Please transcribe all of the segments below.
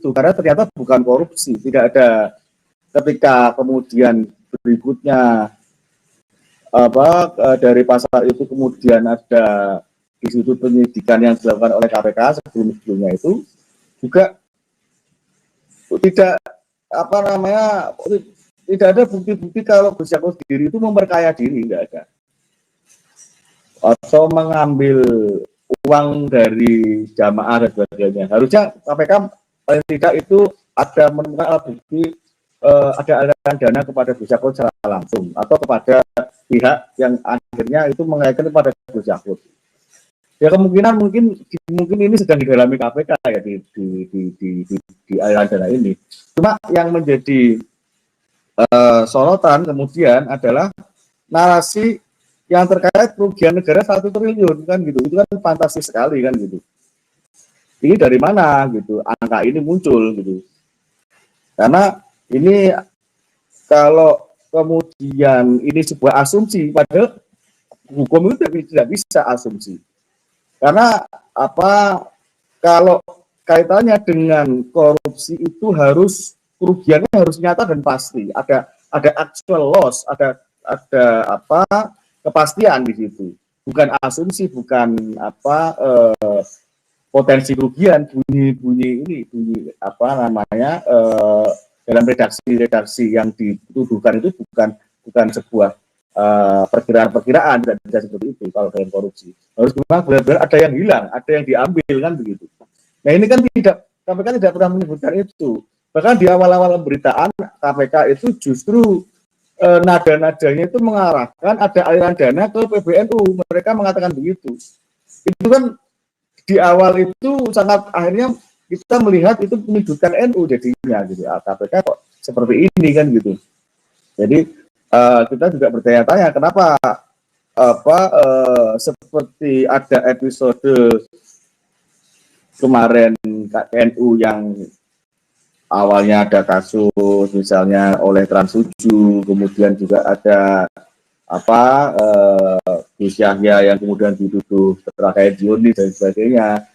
itu, karena ternyata bukan korupsi, tidak ada. Ketika kemudian berikutnya dari pasal itu kemudian ada di situ penyidikan yang dilakukan oleh KPK sebelumnya itu juga tidak tidak ada bukti-bukti kalau Gus Yakut sendiri itu memperkaya diri, tidak ada, atau mengambil uang dari jamaah dan sebagainya. Harusnya KPK paling tidak itu ada menemukan alat bukti, ada aliran dana kepada Gus Yakut secara langsung atau kepada pihak yang akhirnya itu mengaitkan kepada Gus Yakut. Ya kemungkinan mungkin ini sedang didalami KPK ya di aliran dana ini. Cuma yang menjadi sorotan kemudian adalah narasi yang terkait kerugian negara 1 triliun kan gitu. Itu kan fantastis sekali kan gitu. Ini dari mana gitu angka ini muncul gitu. Karena ini kalau kemudian ini sebuah asumsi, padahal hukum itu tidak bisa asumsi. Karena kalau kaitannya dengan korupsi itu harus kerugiannya harus nyata dan pasti. Ada actual loss, ada kepastian di situ. Bukan asumsi, bukan potensi kerugian, bunyi dalam redaksi yang dituduhkan itu bukan sebuah perkiraan-perkiraan, tidak bisa seperti itu kalau dalam korupsi. Harus memang benar-benar ada yang hilang, ada yang diambil kan begitu. Nah ini kan KPK tidak pernah menyebutkan itu. Bahkan di awal-awal pemberitaan KPK itu justru nada-nadanya itu mengarahkan ada aliran dana ke PBNU. Mereka mengatakan begitu. Itu kan di awal itu sangat akhirnya kita melihat itu menyudutkan NU jadinya gitu. KPK kok seperti ini kan gitu. Jadi kita juga bertanya-tanya kenapa seperti ada episode kemarin NU yang awalnya ada kasus misalnya oleh Trans 7, kemudian juga ada Gus Yahya yang kemudian dituduh terkait Zionis dan sebagainya.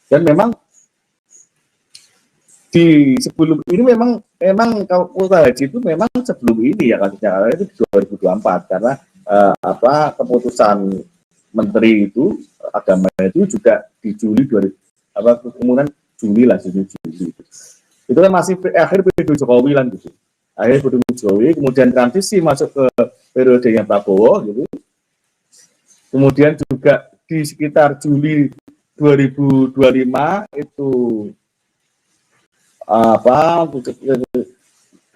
Dan memang di sebelum ini memang kuota haji itu memang sebelum ini ya kasusnya itu 2024 karena keputusan menteri itu agama itu juga di Juli kemudian Juli itu kan masih akhir periode Jokowi lah gitu, akhir periode Jokowi kemudian transisi masuk ke periodenya Prabowo gitu, kemudian juga di sekitar Juli 2025 itu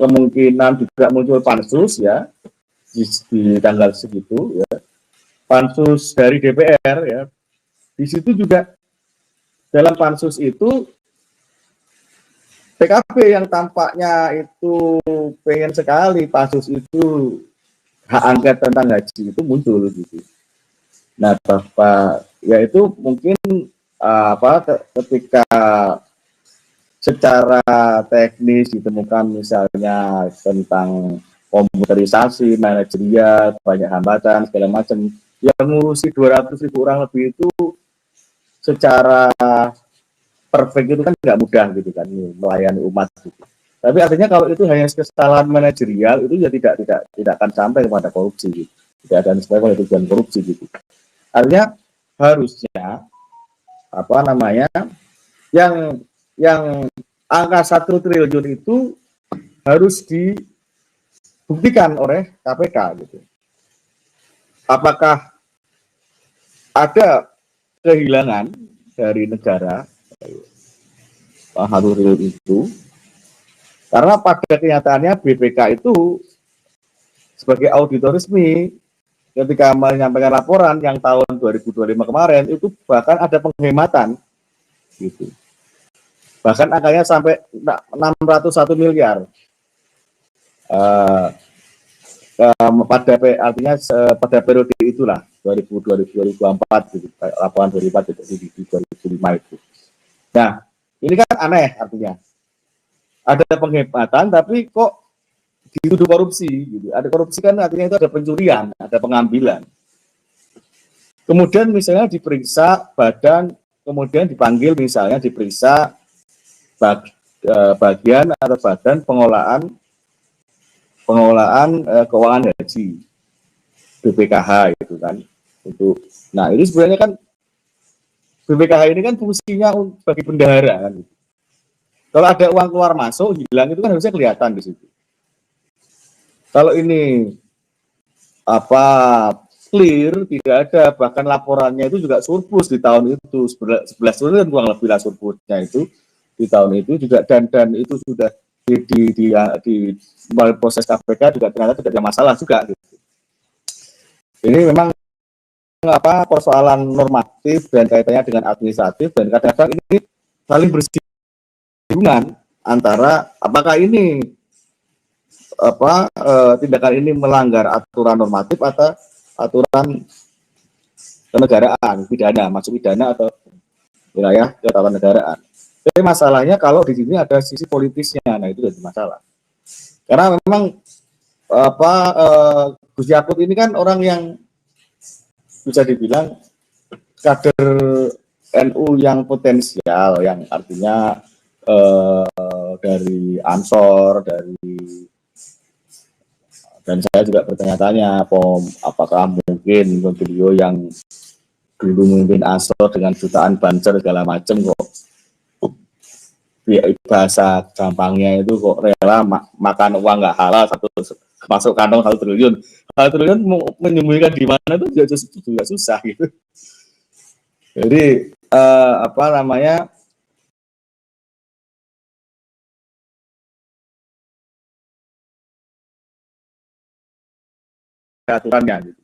kemungkinan juga muncul pansus ya di tanggal segitu ya, pansus dari DPR ya. Di situ juga dalam pansus itu PKB yang tampaknya itu pengen sekali pansus itu hak angket tentang haji itu muncul gitu. Nah, ya itu mungkin ketika secara teknis ditemukan misalnya tentang komputerisasi, manajerial, banyak hambatan, segala macam. Yang ngurusi 200.000 orang lebih itu secara perfect itu kan nggak mudah gitu kan, melayani umat gitu. Tapi artinya kalau itu hanya kesalahan manajerial itu ya tidak akan sampai kepada korupsi gitu. Tidak ada sampai pada tujuan korupsi gitu. Artinya harusnya yang angka 1 triliun itu harus dibuktikan oleh KPK gitu. Apakah ada kehilangan dari negara 1 triliun itu? Karena pada kenyataannya BPK itu sebagai auditor resmi ketika menyampaikan laporan yang tahun 2025 kemarin itu bahkan ada penghematan gitu. Bahkan angkanya sampai 601 miliar pada periode itulah 2024 gitu, laporan 2004 di 2005 itu. Nah, ini kan aneh artinya. Ada penghematan tapi kok dituduh korupsi gitu. Ada korupsi kan artinya itu ada pencurian, ada pengambilan. Kemudian misalnya diperiksa badan, kemudian dipanggil misalnya diperiksa bagian atau badan pengelolaan keuangan haji BPKH itu kan. Nah ini sebenarnya kan BPKH ini kan fungsinya bagi bendahara kan. Kalau ada uang keluar masuk hilang itu kan harusnya kelihatan di situ. Kalau ini clear, tidak ada, bahkan laporannya itu juga surplus di tahun itu 11 triliun uang lebih lah surplusnya itu di tahun itu juga, dan itu sudah di proses KPK juga ternyata tidak ada masalah juga gitu. Ini memang persoalan normatif dan kaitannya dengan administratif, dan kadang-kadang ini saling bersinggungan antara apakah ini tindakan ini melanggar aturan normatif atau aturan kenegaraan, pidana, masuk pidana atau wilayah ketatanegaraan. Tapi masalahnya kalau di sini ada sisi politisnya, nah itu jadi masalah. Karena memang Gus Yakut ini kan orang yang bisa dibilang kader NU yang potensial, yang artinya dari Ansor, dan saya juga bertanya-tanya apakah mungkin beliau yang dulu memimpin Ansor dengan jutaan banser segala macam kok bahasa gampangnya itu kok rela makan uang nggak halal masuk kantong 1 triliun. 1 triliun menyembunyikan di mana itu juga susah gitu. Jadi aturannya gitu.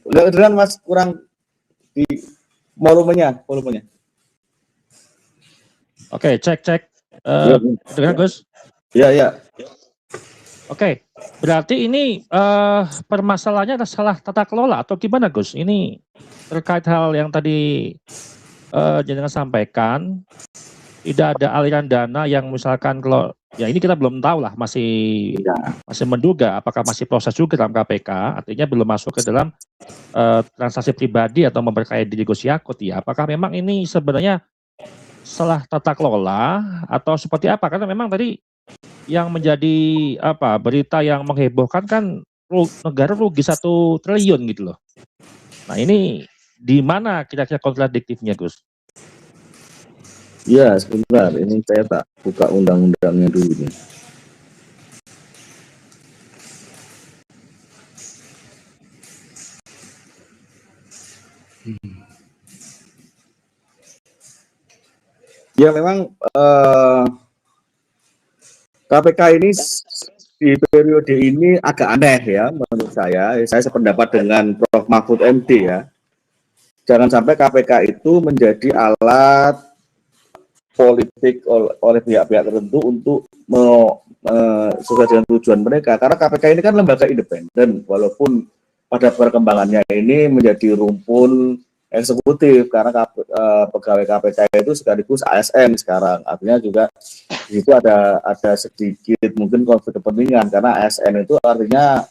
Kemudian Mas kurang di volumenya. Oke, cek. Dengar Gus? Iya. Oke, berarti ini permasalahannya adalah salah tata kelola atau gimana Gus? Ini terkait hal yang tadi jenengan sampaikan, tidak ada aliran dana yang misalkan kalau ya ini kita belum tahu lah, masih menduga apakah masih proses juga dalam KPK, artinya belum masuk ke dalam transaksi pribadi atau memperkaya diri Gus Yakut ya. Apakah memang ini sebenarnya salah tata kelola atau seperti apa? Karena memang tadi yang menjadi berita yang menghebohkan kan negara rugi 1 triliun gitu loh. Nah ini di mana kira-kira kontradiktifnya Gus? Ya sebentar, ini saya tak buka undang-undangnya dulu nih. Ya memang KPK ini di periode ini agak aneh ya menurut saya. Saya sependapat dengan Prof. Mahfud MD ya. Jangan sampai KPK itu menjadi alat politik oleh pihak-pihak tertentu untuk sesuai dengan tujuan mereka. Karena KPK ini kan lembaga independen, walaupun pada perkembangannya ini menjadi rumpun eksekutif, karena pegawai KPK itu sekaligus ASN sekarang. Artinya juga di situ ada sedikit mungkin konflik kepentingan, karena ASN itu artinya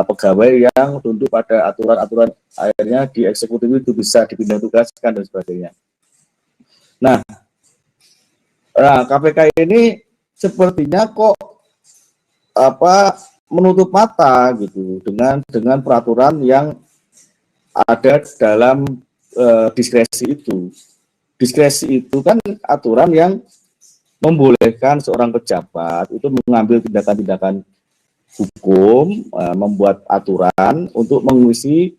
pegawai yang tunduk pada aturan-aturan, akhirnya di eksekutif itu bisa dipindah tugaskan dan sebagainya. Nah, KPK ini sepertinya kok menutup mata gitu dengan peraturan yang ada dalam diskresi itu. Diskresi itu kan aturan yang membolehkan seorang pejabat itu mengambil tindakan-tindakan hukum, membuat aturan untuk mengisi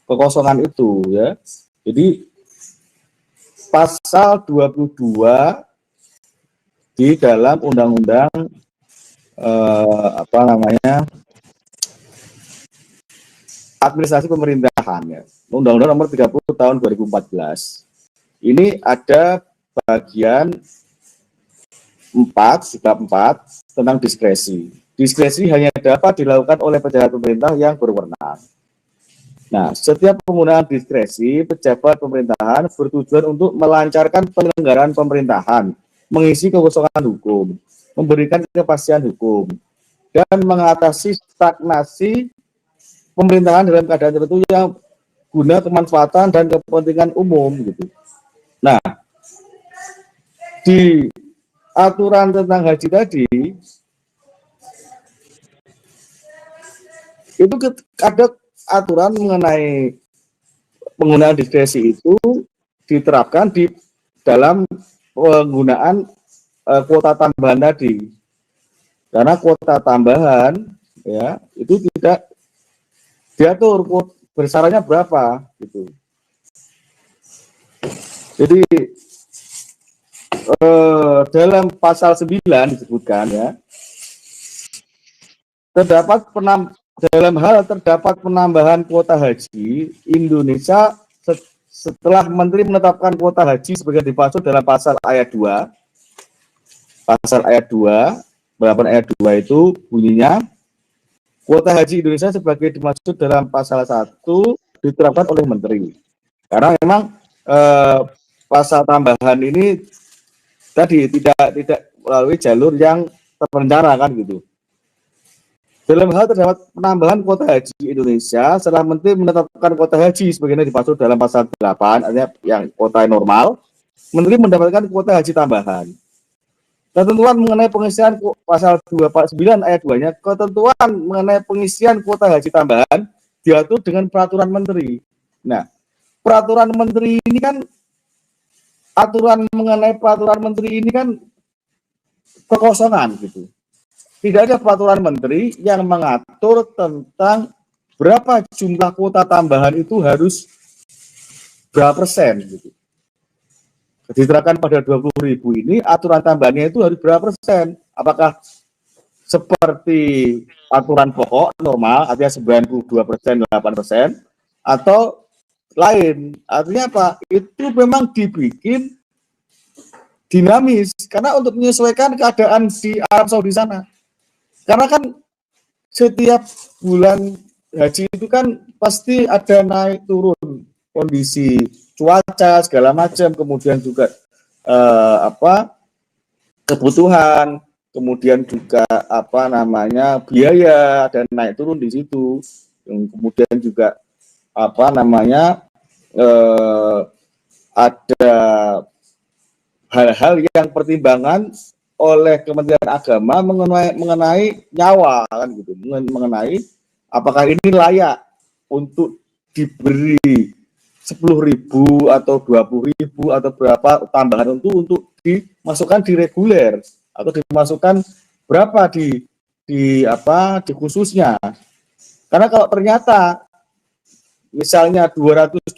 kekosongan itu ya. Jadi pasal 22 di dalam undang-undang administrasi pemerintahan ya, Undang-Undang Nomor 30 Tahun 2014. Ini ada bagian 4 tentang diskresi. Diskresi hanya dapat dilakukan oleh pejabat pemerintah yang berwenang. Nah, setiap penggunaan diskresi pejabat pemerintahan bertujuan untuk melancarkan penyelenggaraan pemerintahan, mengisi kekosongan hukum, memberikan kepastian hukum, dan mengatasi stagnasi pemerintahan dalam keadaan tertentu yang guna kemanfaatan dan kepentingan umum gitu. Nah, di aturan tentang haji tadi itu ada aturan mengenai penggunaan diskresi itu diterapkan di dalam penggunaan kuota tambahan tadi. Karena kuota tambahan ya itu tidak diatur besarannya berapa gitu. Jadi dalam pasal 9 disebutkan ya, dalam hal terdapat penambahan kuota haji, Indonesia setelah Menteri menetapkan kuota haji sebagai dimaksud dalam pasal ayat 2, berapa ayat 2 itu bunyinya, kuota haji Indonesia sebagai dimaksud dalam pasal 1 diterapkan oleh Menteri. Karena memang pasal tambahan ini tadi tidak melalui jalur yang terencana kan gitu. Dalam hal terdapat penambahan kuota haji Indonesia setelah Menteri menetapkan kuota haji sebagaimana dimaksud dalam pasal 8, artinya yang kuota normal, Menteri mendapatkan kuota haji tambahan. Ketentuan mengenai pengisian pasal 29 ayat 2-nya, ketentuan mengenai pengisian kuota haji tambahan diatur dengan peraturan Menteri. Nah, peraturan Menteri ini kan, aturan mengenai peraturan Menteri ini kan kekosongan gitu. Tidak ada peraturan Menteri yang mengatur tentang berapa jumlah kuota tambahan itu harus berapa persen gitu. Diterapkan pada 20.000 ini, aturan tambahannya itu harus berapa persen? Apakah seperti aturan pokok normal, artinya 92%, 8%, atau lain? Artinya apa? Itu memang dibikin dinamis, karena untuk menyesuaikan keadaan di Arab Saudi sana. Karena kan setiap bulan haji itu kan pasti ada naik turun kondisi cuaca segala macam, kemudian juga kebutuhan, kemudian juga biaya dan naik turun di situ. Kemudian juga ada hal-hal yang pertimbangan oleh Kementerian Agama mengenai nyawa kan gitu, mengenai apakah ini layak untuk diberi 10.000 atau 20.000 atau berapa tambahan untuk dimasukkan di reguler atau dimasukkan berapa di khususnya. Karena kalau ternyata misalnya 221.000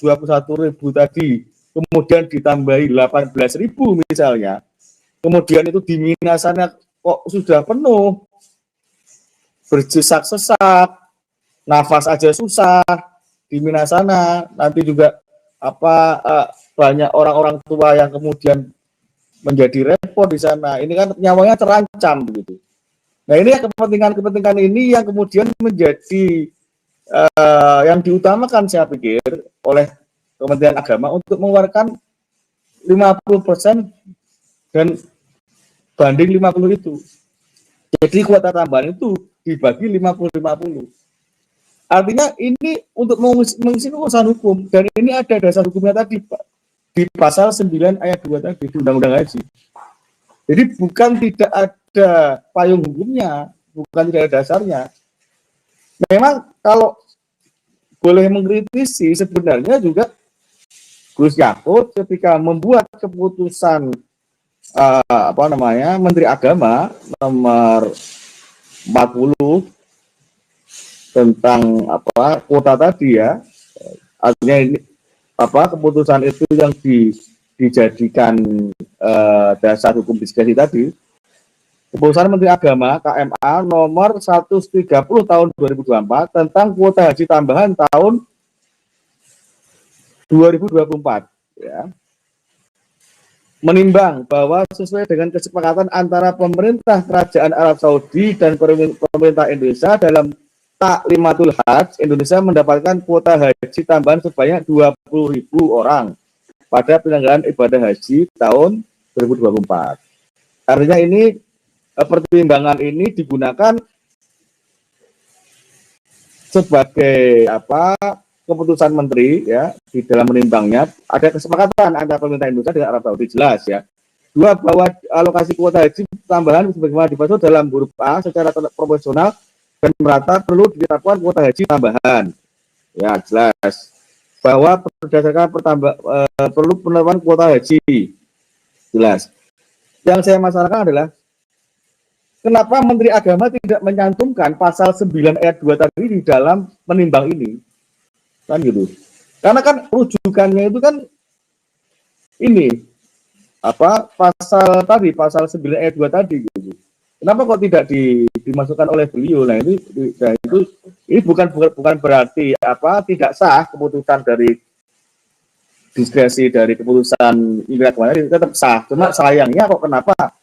tadi kemudian ditambahi 18.000 misalnya, kemudian itu di minasannya kok sudah penuh, berdesak-sesak, nafas aja susah di minasana, nanti juga banyak orang-orang tua yang kemudian menjadi repot di sana. Ini kan nyawanya terancam begitu. Nah, ini kepentingan ini yang kemudian menjadi yang diutamakan saya pikir oleh Kementerian Agama untuk mengeluarkan 50% dan banding 50 itu. Jadi kuota tambahan itu dibagi 50-50. Artinya ini untuk mengisi urusan hukum, dan ini ada dasar hukumnya tadi Pak, di pasal 9 ayat 2 tadi di Undang-Undang Haji. Jadi bukan tidak ada payung hukumnya, bukan tidak ada dasarnya. Memang kalau boleh mengkritisi sebenarnya juga Gus Yakut ketika membuat keputusan Menteri Agama nomor 40 tentang kuota tadi ya, artinya ini keputusan itu yang dijadikan dasar hukum diskresi tadi. Keputusan Menteri Agama KMA nomor 130 tahun 2024 tentang kuota haji tambahan tahun 2024 ya. Menimbang bahwa sesuai dengan kesepakatan antara pemerintah Kerajaan Arab Saudi dan pemerintah Indonesia dalam Taklimatul Hajj, Indonesia mendapatkan kuota haji tambahan sebanyak 20.000 orang pada penyelenggaraan ibadah haji tahun 2024. Artinya ini pertimbangan ini digunakan sebagai keputusan menteri ya di dalam menimbangnya. Ada kesepakatan antara pemerintah Indonesia dengan Arab Saudi, jelas ya. Dua, bahwa alokasi kuota haji tambahan sebagaimana dimaksud dalam huruf A secara proporsional dan merata perlu ditetapkan kuota haji tambahan. Ya, jelas. Bahwa berdasarkan perlu penetapan kuota haji. Jelas. Yang saya masalahkan adalah kenapa Menteri Agama tidak mencantumkan pasal 9 ayat 2 tadi di dalam menimbang ini? Kan gitu. Karena kan rujukannya itu kan ini pasal 9 ayat 2 tadi gitu. Kenapa kok tidak dimasukkan oleh beliau? Nah, ini bukan berarti tidak sah keputusan dari diskresi dari keputusan Menteri Agama itu tetap sah. Cuma sayangnya kok kenapa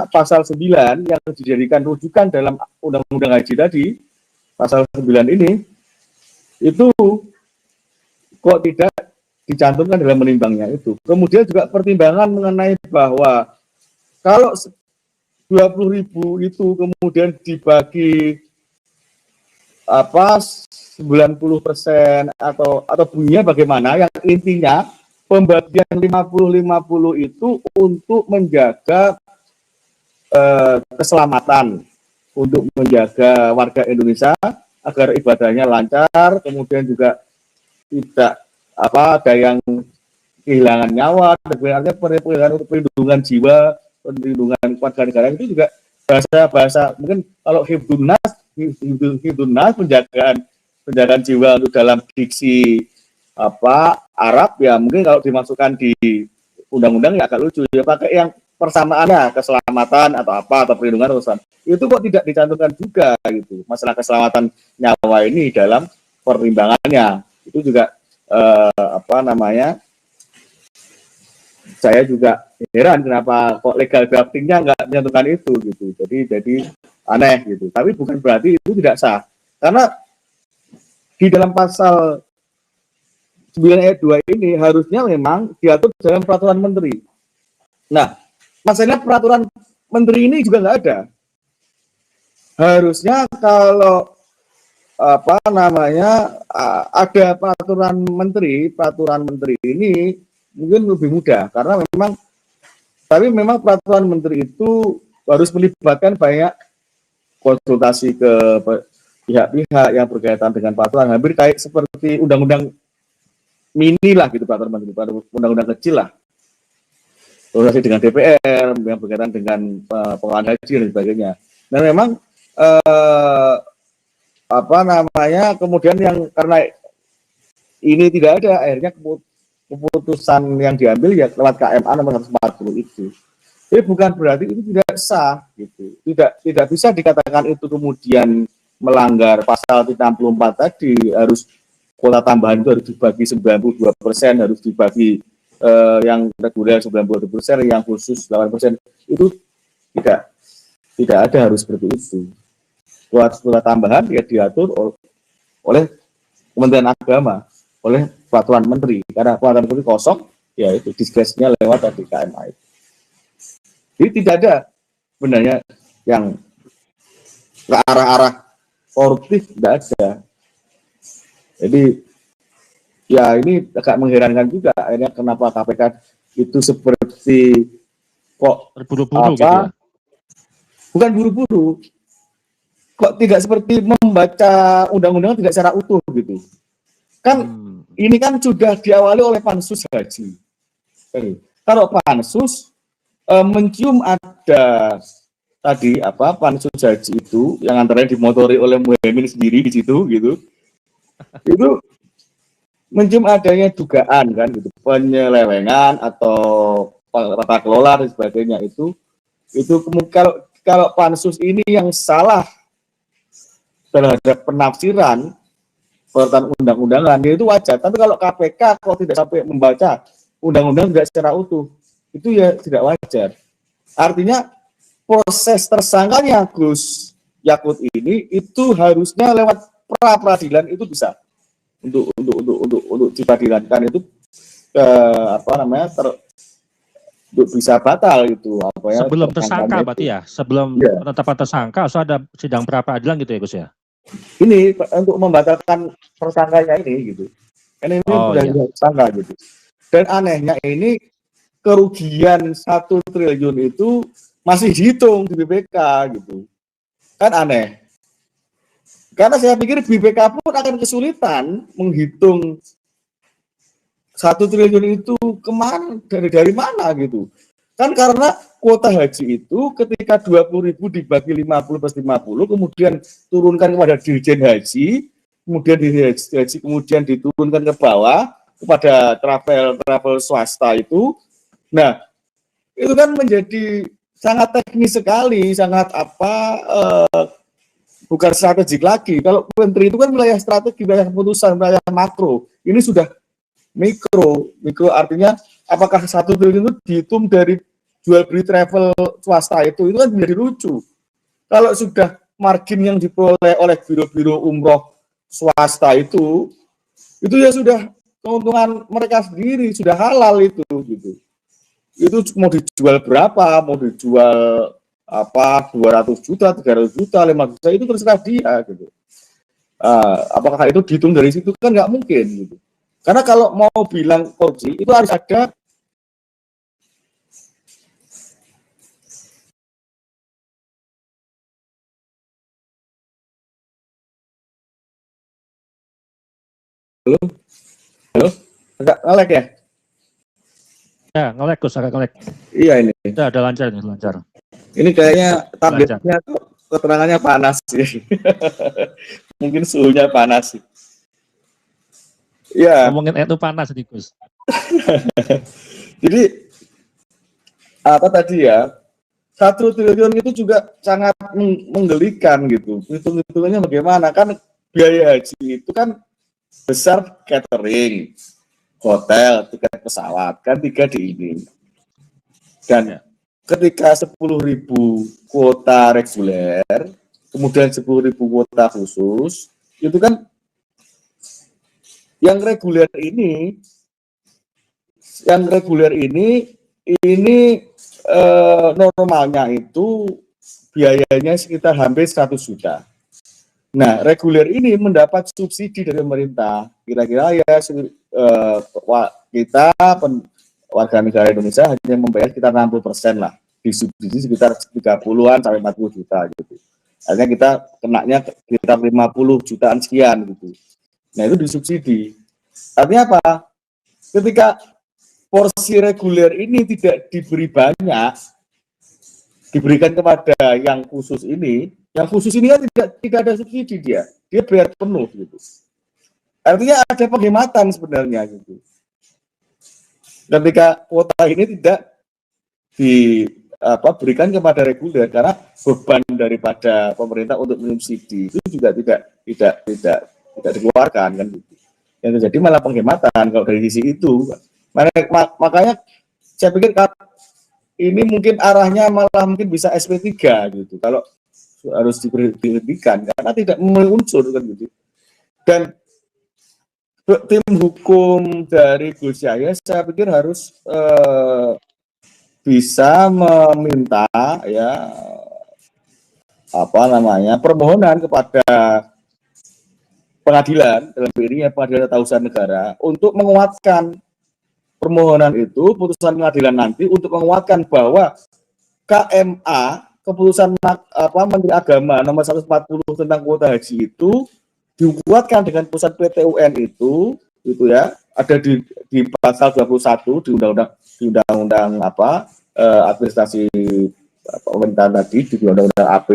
pasal 9 yang dijadikan rujukan dalam Undang-Undang Haji tadi, pasal 9 ini, itu kok tidak dicantumkan dalam menimbangnya itu. Kemudian juga pertimbangan mengenai bahwa kalau 20.000 itu kemudian dibagi 90% atau bunyinya bagaimana, yang intinya pembagian 50-50 itu untuk menjaga keselamatan, untuk menjaga warga Indonesia agar ibadahnya lancar, kemudian juga tidak ada yang kehilangan nyawa, artinya perlindungan jiwa, perlindungan warga negara. Itu juga bahasa mungkin kalau hibdun nas penjagaan jiwa untuk dalam diksi Arab ya, mungkin kalau dimasukkan di undang-undang ya agak lucu ya, pakai yang persamaannya keselamatan atau perlindungan urusan itu kok tidak dicantumkan juga gitu. Masalah keselamatan nyawa ini dalam pertimbangannya itu juga saya juga heran kenapa kok legal draftingnya nggak mencantumkan itu gitu. Jadi aneh gitu. Tapi bukan berarti itu tidak sah, karena di dalam pasal 9 ayat 2 ini harusnya memang diatur dalam peraturan menteri. Nah, masalahnya peraturan menteri ini juga nggak ada. Harusnya kalau ada peraturan menteri ini mungkin lebih mudah, karena memang peraturan menteri itu harus melibatkan banyak konsultasi ke pihak-pihak yang berkaitan dengan peraturan, hampir kayak seperti undang-undang mini lah gitu, peraturan menteri, undang-undang kecil lah, konsultasi dengan DPR yang berkaitan dengan pengelolaan haji dan sebagainya. Dan memang kemudian yang karena ini tidak ada, akhirnya keputusan yang diambil ya lewat KMA nomor 140 itu. Jadi bukan berarti itu tidak sah gitu. Tidak bisa dikatakan itu kemudian melanggar pasal 64 tadi, harus kuota tambahan itu harus dibagi 92%, harus dibagi yang reguler 92%, yang khusus 8%. Itu tidak ada harus seperti itu. Kuota tambahan ya diatur oleh Kementerian Agama, oleh peraturan menteri, karena peraturan menteri kosong, ya itu diskresinya lewat tadi KMA itu. Jadi tidak ada sebenarnya yang ke arah-arah koruptif, tidak ada. Jadi ya ini agak mengherankan juga, akhirnya kenapa KPK itu seperti kok terburu-buru gitu ya? Bukan buru-buru, kok tidak seperti membaca undang-undang tidak secara utuh gitu. Kan ini kan sudah diawali oleh Pansus Haji. Kalau Pansus mencium ada tadi Pansus Haji itu yang antara dimotori oleh Muhaimin sendiri di situ gitu. Itu mencium adanya dugaan kan gitu, penyelewengan atau tata kelola dan sebagainya itu kalau Pansus ini yang salah terhadap penafsiran peraturan undang-undangan itu wajar. Tapi kalau KPK kalau tidak sampai membaca undang-undang tidak secara utuh, itu ya tidak wajar. Artinya proses tersangkanya Gus Yakut ini itu harusnya lewat pra peradilan itu bisa untuk diperadilankan itu untuk bisa batal itu apa ya, Sebelum tersangka tersangkanya berarti itu. ya, sebelum Ya, penetapan tersangka harus ada sidang pra peradilan gitu ya Gus ya. ini untuk membatalkan tersangkanya ini gitu. Kan ini Oh sudah iya. tersangka gitu. Dan anehnya ini kerugian 1 triliun itu masih dihitung di BPK gitu. Kan aneh. Karena saya pikir BPK pun akan kesulitan menghitung 1 triliun itu kemana, dari mana gitu. Kan karena kuota haji itu ketika 20.000 dibagi 50/50, kemudian turunkan kepada dirjen haji, kemudian dirjen haji kemudian diturunkan ke bawah kepada travel swasta itu. Nah, itu kan menjadi sangat teknis sekali, sangat bukan strategik lagi. Kalau menteri itu kan wilayah strategi, wilayah keputusan, wilayah makro. Ini sudah mikro artinya apakah 1 triliun itu dihitung dari jual beli travel swasta itu kan menjadi lucu. Kalau sudah margin yang diperoleh oleh biro-biro umroh swasta itu ya sudah keuntungan mereka sendiri, sudah halal itu gitu. Itu mau dijual berapa, mau dijual 200 juta, 300 juta, 500 juta, itu terserah dia gitu. Apakah itu dihitung dari situ kan nggak mungkin gitu. Karena kalau mau bilang korupsi itu harus ada halo, agak ngelek ya? Ya, ngelek Gus, agak ngelek. Iya ini. Ya, ada lancar nih, lancar. Ini kayaknya tabletnya keterangannya panas sih. Mungkin suhunya panas sih. Ya. Ngomongin itu panas nih Gus. Jadi apa tadi ya? 1 triliun itu juga sangat menggelikan gitu. Hitung-hitungannya bagaimana? Kan biaya haji itu kan besar catering, hotel, tiket pesawat, kan 3 di ini. Dan ketika 10.000 kuota reguler, kemudian 10.000 kuota khusus, itu kan yang reguler ini normalnya itu biayanya sekitar hampir 100 juta. Nah, reguler ini mendapat subsidi dari pemerintah. Kira-kira ya kita warga negara Indonesia hanya membayar sekitar 60% lah. Disubsidi sekitar 30-an sampai 40 juta gitu. Artinya kita kenanya sekitar 50 jutaan sekian gitu. Nah, itu disubsidi. Artinya apa? Ketika porsi reguler ini tidak diberi banyak, diberikan kepada yang khusus ini kan tidak ada subsidi, dia bayar penuh gitu. Artinya ada penghematan sebenarnya gitu. Ketika kuota ini tidak diberikan kepada reguler, karena beban daripada pemerintah untuk mensubsidi itu juga tidak dikeluarkan kan gitu. Yang terjadi malah penghematan kalau dari sisi itu. Makanya saya pikir ini mungkin arahnya malah mungkin bisa SP3 gitu. Kalau harus dihentikan karena tidak memenuhi unsur kan gitu. Dan tim hukum dari Gus Yahya saya pikir harus bisa meminta ya permohonan kepada pengadilan, dalam ini Pengadilan Tata Usaha Negara, untuk menguatkan permohonan itu, putusan pengadilan nanti untuk menguatkan bahwa KMA, keputusan Menteri Agama nomor 140 tentang kuota haji itu dikuatkan dengan putusan PT-UN itu ya, ada di pasal 21 di undang-undang administrasi pemerintahan tadi, di undang-undang AP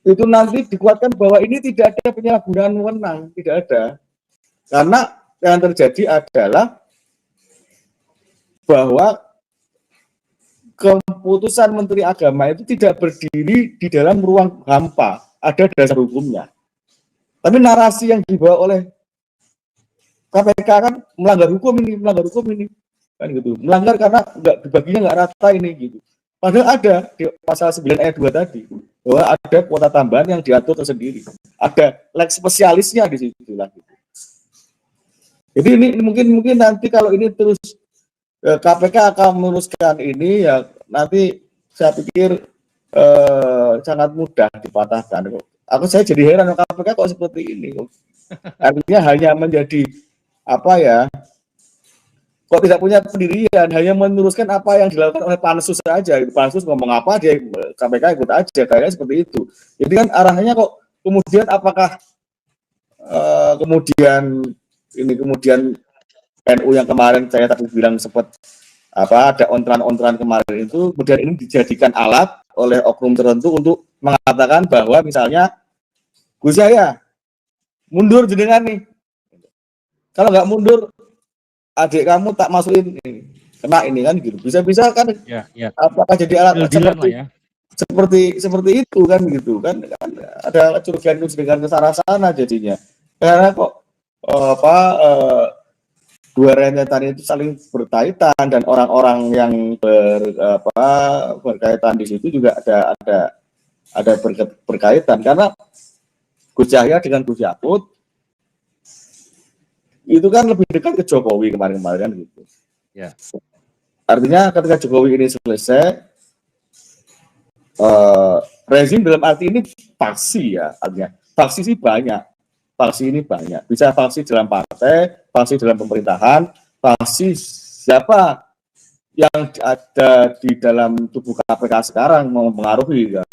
itu nanti dikuatkan bahwa ini tidak ada penyalahgunaan wewenang, tidak ada. Karena yang terjadi adalah bahwa keputusan Menteri Agama itu tidak berdiri di dalam ruang hampa, ada dasar hukumnya. Tapi narasi yang dibawa oleh KPK kan melanggar hukum ini, kan gitu. Melanggar karena dibaginya nggak rata ini gitu. Padahal ada di pasal 9 ayat 2 tadi bahwa ada kuota tambahan yang diatur tersendiri. Ada lex spesialisnya di situ lah. Gitu. Jadi ini mungkin nanti kalau ini terus KPK akan meluruskan ini ya, nanti saya pikir sangat mudah dipatahkan. Saya jadi heran KPK kok seperti ini. Artinya hanya menjadi apa ya? Kok tidak punya pendirian, hanya meneruskan apa yang dilakukan oleh Pansus saja. Pansus ngomong apa dia KPK ikut aja, kayaknya seperti itu. Jadi kan arahnya kok kemudian apakah kemudian NU yang kemarin saya tadi bilang sempat ada ontran-ontran kemarin itu kemudian ini dijadikan alat oleh oknum tertentu untuk mengatakan bahwa misalnya Gus Yahya mundur jenengan nih, kalau nggak mundur adik kamu tak masukin ini, kena ini kan gitu, bisa-bisa kan apakah jadi alat seperti itu kan gitu kan ada curigaan ke sana jadinya, karena kok dua rentetan itu saling berkaitan dan orang-orang yang berkaitan di situ juga ada berkaitan, karena Gus Yahya dengan Gus Yakut itu kan lebih dekat ke Jokowi kemarin-kemarin kan gitu. Ya. Artinya ketika Jokowi ini selesai, rezim dalam arti ini faksi ya, artinya faksi sih banyak, faksi ini banyak, bisa faksi dalam partai, faksi dalam pemerintahan, faksi siapa yang ada di dalam tubuh KPK sekarang mau mempengaruhi ya.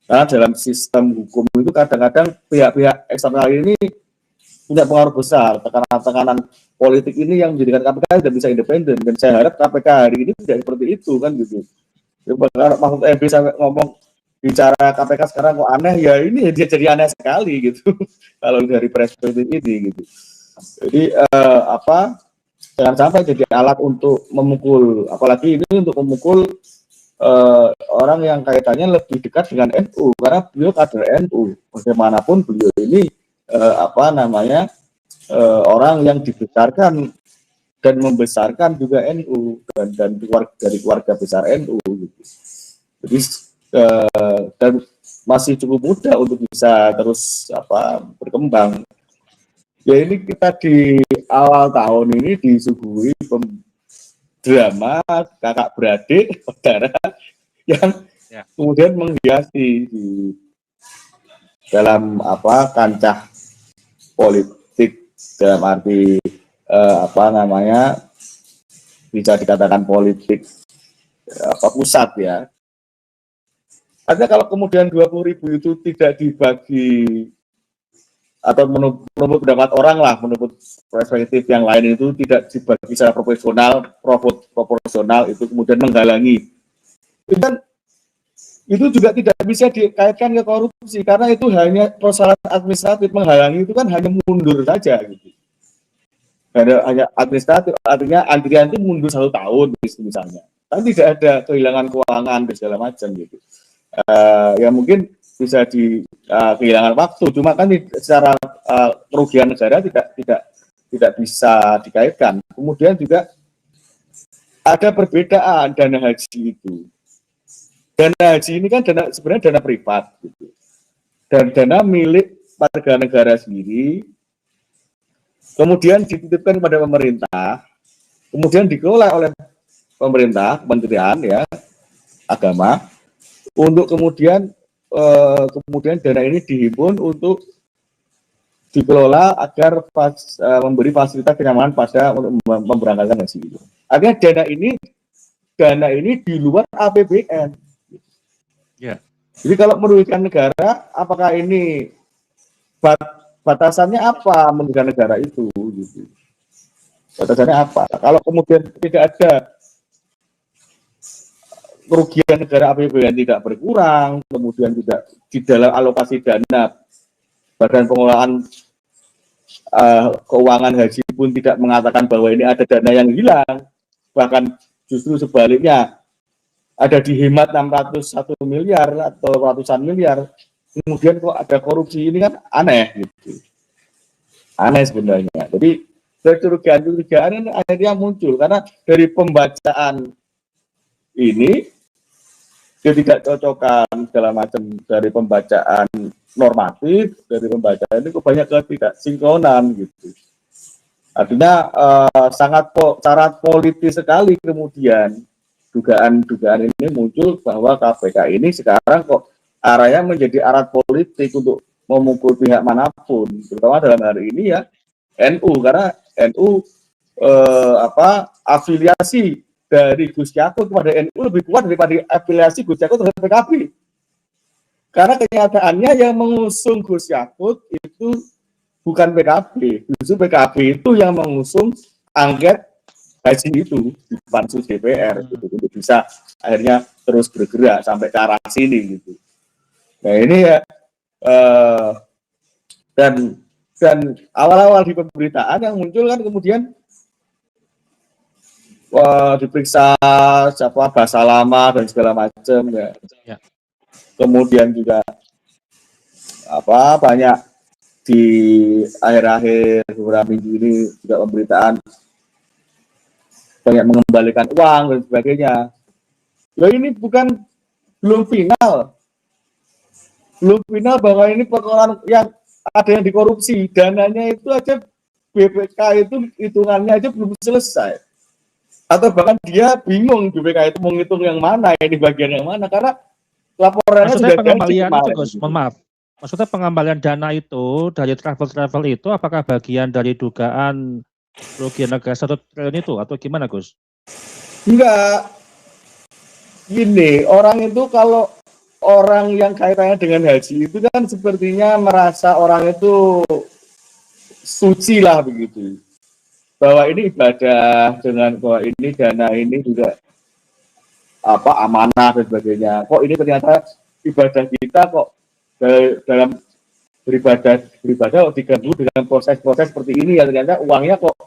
Karena dalam sistem hukum itu kadang-kadang pihak-pihak eksternal ini punya pengaruh besar, tekanan-tekanan politik ini yang menjadikan KPK tidak bisa independen, dan saya harap KPK hari ini tidak seperti itu kan gitu. Kalau Mahfud MD sampai ngomong bicara KPK sekarang kok aneh, ya ini dia jadi aneh sekali gitu kalau dari perspektif ini gitu. Jadi jangan sampai jadi alat untuk memukul, apalagi ini untuk memukul orang yang kaitannya lebih dekat dengan NU, karena beliau kader NU, bagaimanapun beliau ini orang yang dibesarkan dan membesarkan juga NU dan dari keluarga besar NU gitu. Jadi dan masih cukup muda untuk bisa terus berkembang. Ya ini kita di awal tahun ini disuguhi drama kakak beradik saudara yang kemudian menghiasi di dalam kancah politik, dalam arti bisa dikatakan politik pusat ya. Artinya kalau kemudian 20.000 itu tidak dibagi atau menurut pendapat orang lah, menurut perspektif yang lain itu tidak dibagi secara proporsional itu kemudian menghalangi. Itu juga tidak bisa dikaitkan ke korupsi, karena itu hanya persoalan administratif. Menghalangi itu kan hanya mundur saja gitu. Hanya administratif, artinya antrian itu mundur 1 tahun misalnya. Kan tidak ada kehilangan keuangan dan segala macam gitu. Ya mungkin bisa kehilangan waktu, cuma kan secara kerugian negara tidak bisa dikaitkan. Kemudian juga ada perbedaan dana haji itu. Dana haji ini kan sebenarnya dana privat gitu. Dan dana milik warga negara sendiri, kemudian dititipkan kepada pemerintah, kemudian dikelola oleh pemerintah, kementerian ya, agama, untuk kemudian dana ini dihimpun untuk dikelola agar memberi fasilitas kenyamanan pada untuk memberangkatkan haji itu. Artinya dana ini di luar APBN. Ya. Jadi kalau merugikan negara, apakah ini batasannya apa merugikan negara itu? Gitu. Batasannya apa? Kalau kemudian tidak ada kerugian negara, APBN tidak berkurang, kemudian tidak di dalam alokasi dana Badan Pengelolaan Keuangan Haji pun tidak mengatakan bahwa ini ada dana yang hilang, bahkan justru sebaliknya ada dihemat 601 miliar atau ratusan miliar, kemudian kok ada korupsi, ini kan aneh gitu. Aneh sebenarnya. Jadi kecurigaan ini akhirnya muncul karena dari pembacaan ini ketidakcocokan segala macam, dari pembacaan normatif, dari pembacaan ini banyak ketidaksinkronan gitu. Artinya syarat politis sekali kemudian dugaan ini muncul bahwa KPK ini sekarang kok arahnya menjadi alat politik untuk memukul pihak manapun, terutama dalam hari ini ya NU, karena NU afiliasi dari Gus Yakut kepada NU lebih kuat daripada afiliasi Gus Yakut terhadap PKB. Karena kenyataannya yang mengusung Gus Yakut itu bukan PKB, justru PKB itu yang mengusung angket haji itu di pansus DPR gitu, untuk bisa akhirnya terus bergerak sampai ke arah sini gitu. Nah ini ya dan awal-awal di pemberitaan yang muncul kan kemudian diperiksa siapa bahasa lama dan segala macam ya. Kemudian juga banyak di akhir-akhir beberapa minggu ini juga pemberitaan banyak mengembalikan uang dan sebagainya. Loh ini belum final bahwa ini perkara yang ada yang dikorupsi, dananya itu aja BPK itu hitungannya aja belum selesai, atau bahkan dia bingung BPK itu menghitung yang mana, ini bagian yang mana, karena laporannya maksudnya sudah pengembalian itu Gus, maaf. Maksudnya pengembalian dana itu dari travel itu apakah bagian dari dugaan kerugian negara 1 triliun itu atau gimana Gus? Enggak. Gini, orang itu kalau orang yang kaitannya dengan haji itu kan sepertinya merasa orang itu suci lah begitu. Bahwa ini ibadah dengan bahwa ini dana ini juga amanah dan sebagainya. Kok ini ternyata ibadah kita kok dalam beribadah kok diganggu dengan proses-proses seperti ini ya, ternyata uangnya kok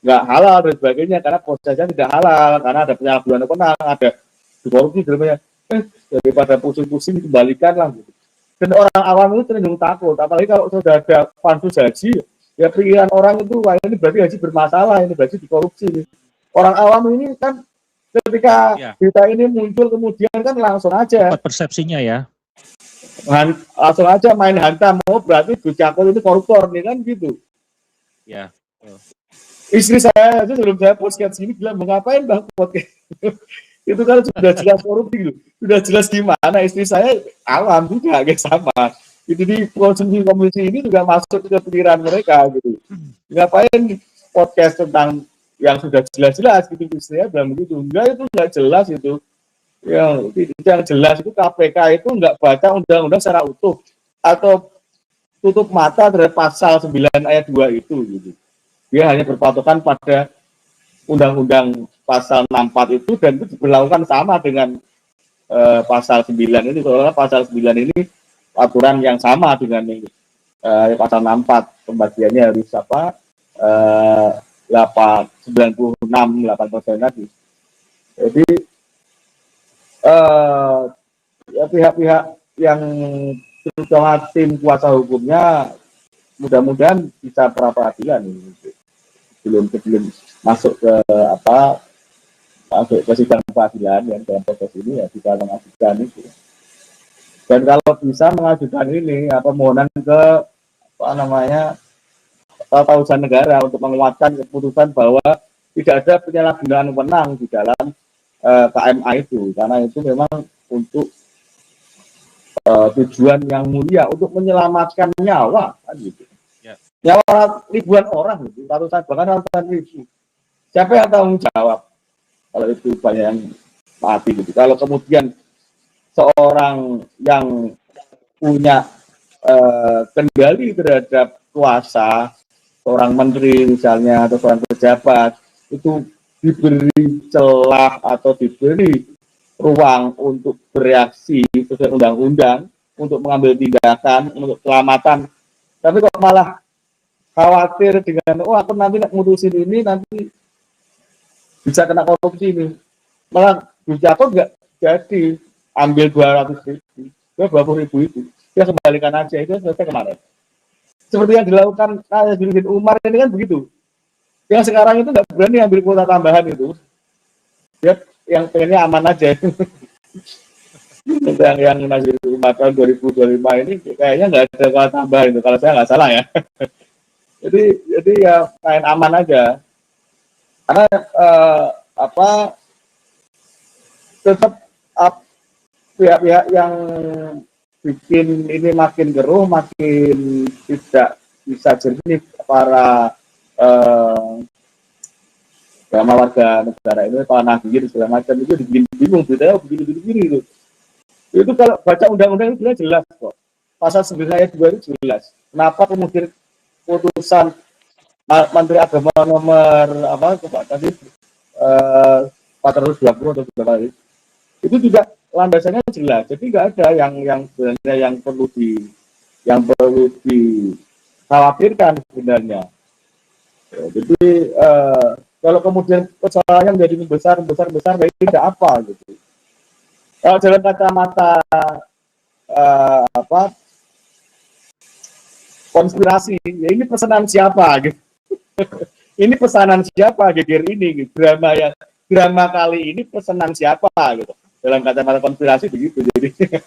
nggak halal dan sebagainya karena prosesnya tidak halal, karena ada penyalahgunaan wewenang, ada korupsi dan daripada pusing-pusing dikembalikan lah gitu. Dan orang awam itu cenderung takut, apalagi kalau sudah ada pansus haji ya, pikiran orang itu wah ini berarti haji bermasalah, ini berarti dikorupsi. Orang awam ini kan ketika berita ini muncul kemudian kan langsung aja persepsinya ya, langsung aja main hantam, berarti Gus Yakut itu koruptor nih kan gitu ya. Istri saya aja sebelum saya podcast ini bilang, mau ngapain bang podcast itu kan sudah jelas korupsi gitu, sudah jelas gimana. Istri saya awam juga kayak sama itu, di konsumsi komisi ini juga masuk ke pikiran mereka gitu, ngapain podcast tentang yang sudah jelas-jelas gitu. Istrinya bilang begitu, enggak, itu enggak jelas itu. Yang jelas itu KPK itu nggak baca undang-undang secara utuh atau tutup mata terhadap pasal 9 ayat 2 itu gitu. Dia hanya berpatokan pada undang-undang pasal 64 itu, dan itu diberlakukan sama dengan pasal 9 ini. Soalnya pasal 9 ini aturan yang sama dengan pasal 64, pembagiannya harus 96% tadi. Jadi ya pihak-pihak yang terutama tim kuasa hukumnya mudah-mudahan bisa pra peradilan sebelum masuk ke masuk ke sidang peradilan yang dalam proses ini ya bisa mengajukan itu. Dan kalau bisa mengajukan ini permohonan ke tata usaha negara untuk menguatkan keputusan bahwa tidak ada penyalahgunaan wewenang di dalam KMA itu, karena itu memang untuk tujuan yang mulia, untuk menyelamatkan nyawa kan gitu. Nyawa ribuan orang gitu, bahkan ratusan ribu. Siapa yang tanggung jawab kalau itu banyak yang mati gitu? Kalau kemudian seorang yang punya kendali terhadap kuasa, seorang menteri misalnya atau seorang pejabat itu diberi celah atau diberi ruang untuk bereaksi sesuai undang-undang, untuk mengambil tindakan untuk keselamatan, tapi kok malah khawatir dengan aku nanti mutusin ini nanti bisa kena korupsi ini, malah Gus Yakut nggak jadi ambil 220.000 itu, dia kembalikan aja, itu selesai kemarin. Seperti yang dilakukan Nazarudin Umar ini kan begitu. Yang sekarang itu nggak berani ambil kuota tambahan itu, dia yang pengennya aman aja. yang Nazarudin Umar tahun 2025 ini kayaknya nggak ada kuota tambahan itu, kalau saya nggak salah ya. Jadi ya main aman aja. Karena tetap pihak-pihak yang bikin ini makin keruh, makin tidak bisa jernih para sama warga negara ini, para nahdien segala macam itu dibikin bingung, beritanya begini-begini itu. Itu kalau baca undang-undang itu jelas kok. Pasal 9 ayat 2 itu jelas. Kenapa kemudian putusan Menteri Agama nomor tadi 420 atau berapa itu juga landasannya jelas. Jadi nggak ada yang sebenarnya yang perlu dikhawatirkan sebenarnya. Ya, jadi kalau kemudian persoalannya menjadi besar, ini ada apa gitu. Kalau dalam kacamata konspirasi, ya ini pesanan siapa gitu. Ini pesanan siapa geger ini gitu. Drama kali ini pesanan siapa gitu. Dalam kacamata konspirasi begitu jadi.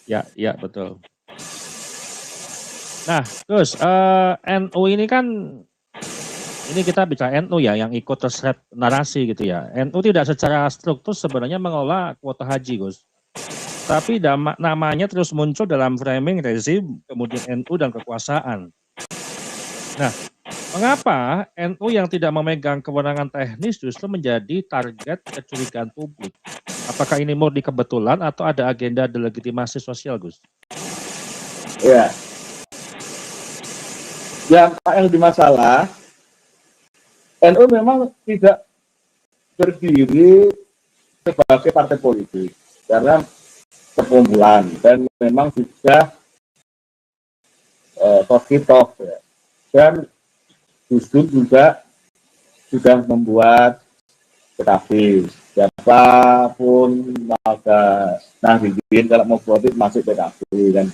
Ya betul. Nah, terus NU ini kan ini kita bicara NU ya yang ikut terseret narasi gitu ya. NU tidak secara struktur sebenarnya mengelola kuota haji, Gus. Tapi namanya terus muncul dalam framing rezim, kemudian NU dan kekuasaan. Nah, mengapa NU yang tidak memegang kewenangan teknis justru menjadi target kecurigaan publik? Apakah ini murni kebetulan atau ada agenda delegitimasi sosial, Gus? Ya. Yang lebih masalah, NU memang tidak berdiri sebagai partai politik karena perkumpulan dan memang sudah tokoh ya. Dan Gus Dur juga sudah membuat PKB. Siapapun warga Nahdien kalau mau politik masuk PKB dan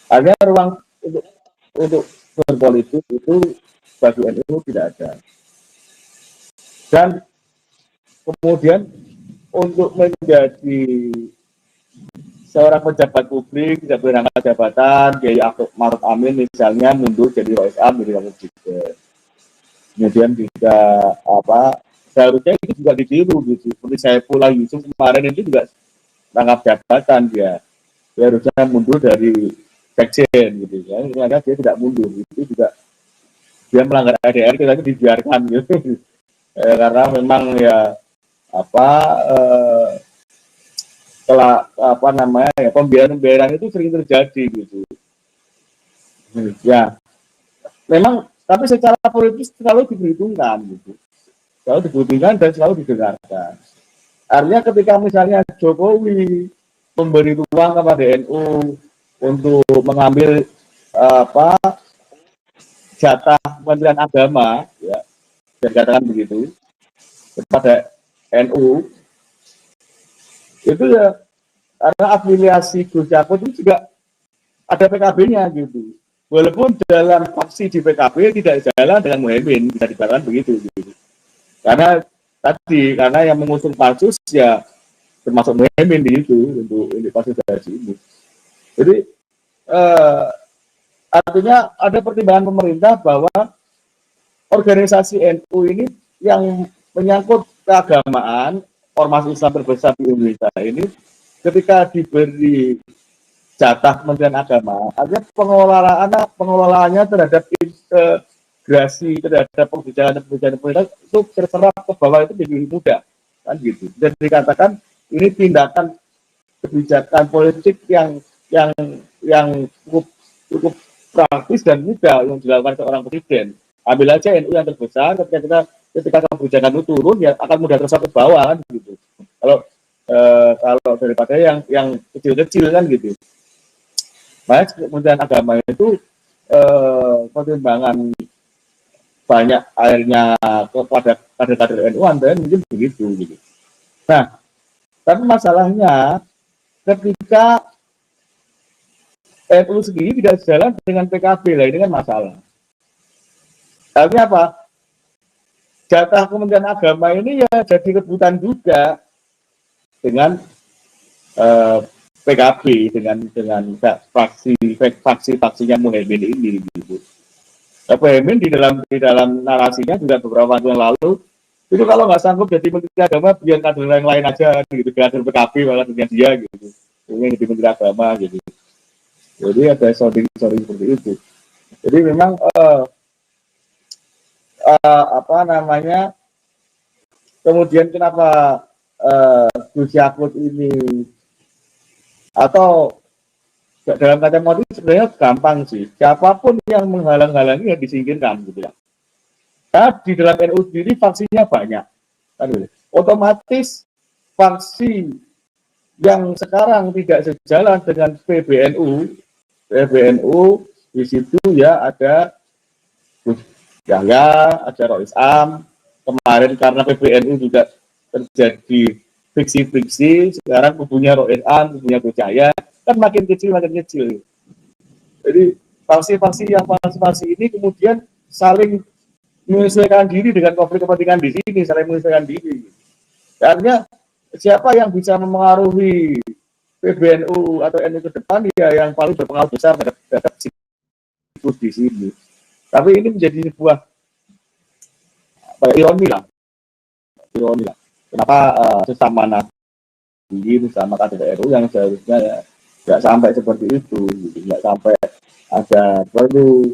hanya ruang untuk berpolitik itu bagi NU tidak ada. Dan kemudian untuk menjadi seorang pejabat publik tidak berangkat jabatan, Kiai Maruf Amin misalnya mundur jadi Rois Am jadi wakil presiden. Kemudian juga seharusnya itu juga ditiru gitu. Seperti Saifullah Yusuf kemarin itu juga rangkap jabatan dia harusnya mundur dari sekjen gitu ya. Ternyata dia tidak mundur, itu juga dia melanggar ADR tapi dibiarkan gitu. Karena memang ya pembiaran itu sering terjadi gitu. Ya, memang tapi secara politis selalu diperhitungkan gitu. Selalu diperhitungkan dan selalu didengarkan. Artinya ketika misalnya Jokowi memberi ruang kepada NU untuk mengambil jatah Kementerian Agama, ya, dikatakan begitu kepada NU, itu ya karena afiliasi Gus Yakut itu juga ada PKB-nya gitu. Walaupun dalam faksi di PKB tidak jalan dengan Muhaimin, bisa dikatakan begitu. Gitu. Karena yang mengusung pansus ya termasuk Muhaimin di itu untuk pansus haji ini. Jadi artinya ada pertimbangan pemerintah bahwa organisasi NU ini yang menyangkut keagamaan, ormas Islam terbesar di Indonesia ini ketika diberi jatah Kementerian Agama, artinya pengelolaannya terhadap integrasi terhadap kebijakan pemerintah itu terserap ke bawah itu jadi mudah, kan gitu. Dan dikatakan ini tindakan kebijakan politik yang cukup praktis dan mudah yang dilakukan seorang presiden. Ambil aja NU yang terbesar, ketika kebijakan itu turun ya akan mudah terserap ke bawah kan gitu. Kalau daripada yang kecil-kecil kan gitu. Makanya Kementerian Agama itu pertimbangan banyak akhirnya kepada kader-kader NU dan mungkin begitu gitu. Nah, tapi masalahnya ketika NU sendiri tidak jalan dengan PKB lah, ini kan masalah. Tapi apa? Jatah Kementerian Agama ini ya jadi rebutan juga dengan PKB dengan faksinya Muhaimin ini gitu. PMN di dalam narasinya juga beberapa waktu yang lalu itu kalau nggak sanggup jadi menteri agama biar kader yang lain aja gitu, kader PKB malah dengan dia gitu, ini jadi menteri agama gitu. Jadi ada sounding seperti itu. Jadi memang apa namanya, kemudian kenapa Gus Yakut ini atau dalam kacamata itu sebenarnya gampang sih, siapapun yang menghalang-halangi ya disingkirkan gitu ya. Karena di dalam NU sendiri faksinya banyak, kan, otomatis faksi yang sekarang tidak sejalan dengan PBNU di situ ya ada Gus Yahya, ada Rois Am. Kemarin karena PBNU juga terjadi friksi-friksi, sekarang kubunya Rois Am, kubunya Gus Yahya, kan makin kecil. Jadi faksi ini kemudian saling menyesuaikan diri dengan konflik kepentingan di sini, saling menyesuaikan diri. Artinya siapa yang bisa mempengaruhi PBNU atau NU ke depan ya yang paling berpengaruh besar terhadap siklus di sini. Tapi ini menjadi sebuah ironi lah. Kenapa sesama nabi, sesama kader NU yang seharusnya ya nggak sampai seperti itu, gitu. Nggak sampai ada perlu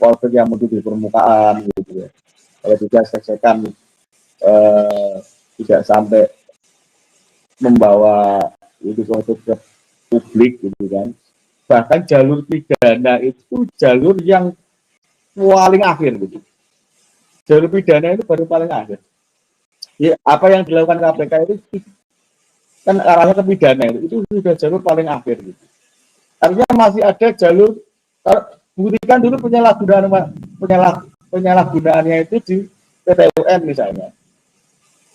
konflik yang muncul di permukaan, gitu ya. Kalau juga sekan tidak sampai membawa itu suatu ke publik, gitu kan. Bahkan jalur pidana itu jalur yang paling akhir, gitu. Jalur pidana itu baru paling akhir. Ya, apa yang dilakukan KPK itu kan arahnya ke pidana itu sudah jalur paling akhir, gitu. Artinya masih ada jalur, buktikan dulu penyalahgunaannya itu di PT UN misalnya,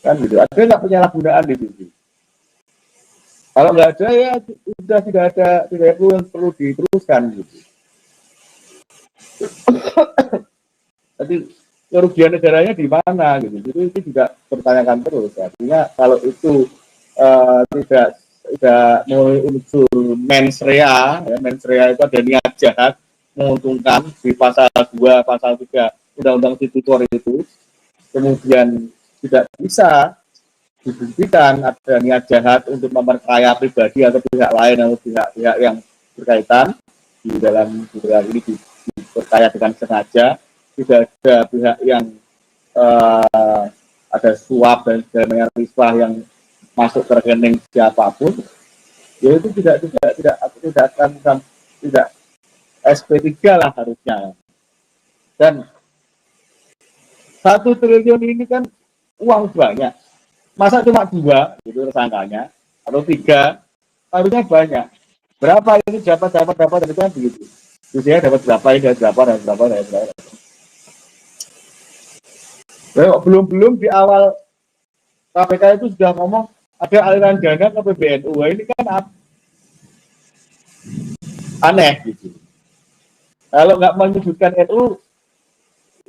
kan gitu. Ada nggak penyalahgunaan di situ? Kalau nggak ada ya sudah tidak perlu diteruskan gitu. Tapi kerugian negaranya di mana gitu? Itu juga pertanyakan terus. Artinya kalau itu tidak muncul mens rea, ya, mens rea itu ada niat jahat menguntungkan di pasal 2, pasal 3 Undang-Undang Tipikor itu, kemudian tidak bisa dibuktikan ada niat jahat untuk memperkaya pribadi atau pihak lain atau pihak-pihak yang berkaitan di dalam ini diperkaya dengan sengaja, tidak ada pihak yang ada suap dan segala riswah yang masuk ke rekening siapapun, ya itu tidak SP3 lah harusnya. Dan 1 triliun ini kan uang banyak, masa cuma 2 gitu tersangkanya atau 3, harusnya banyak. Berapa ini dapat itu kan begitu. Usia dapat berapa, ini dapat berapa. Belum di awal KPK itu sudah ngomong ada aliran dana ke PBNU. Ini kan aneh gitu. Kalau nggak menyebutkan NU,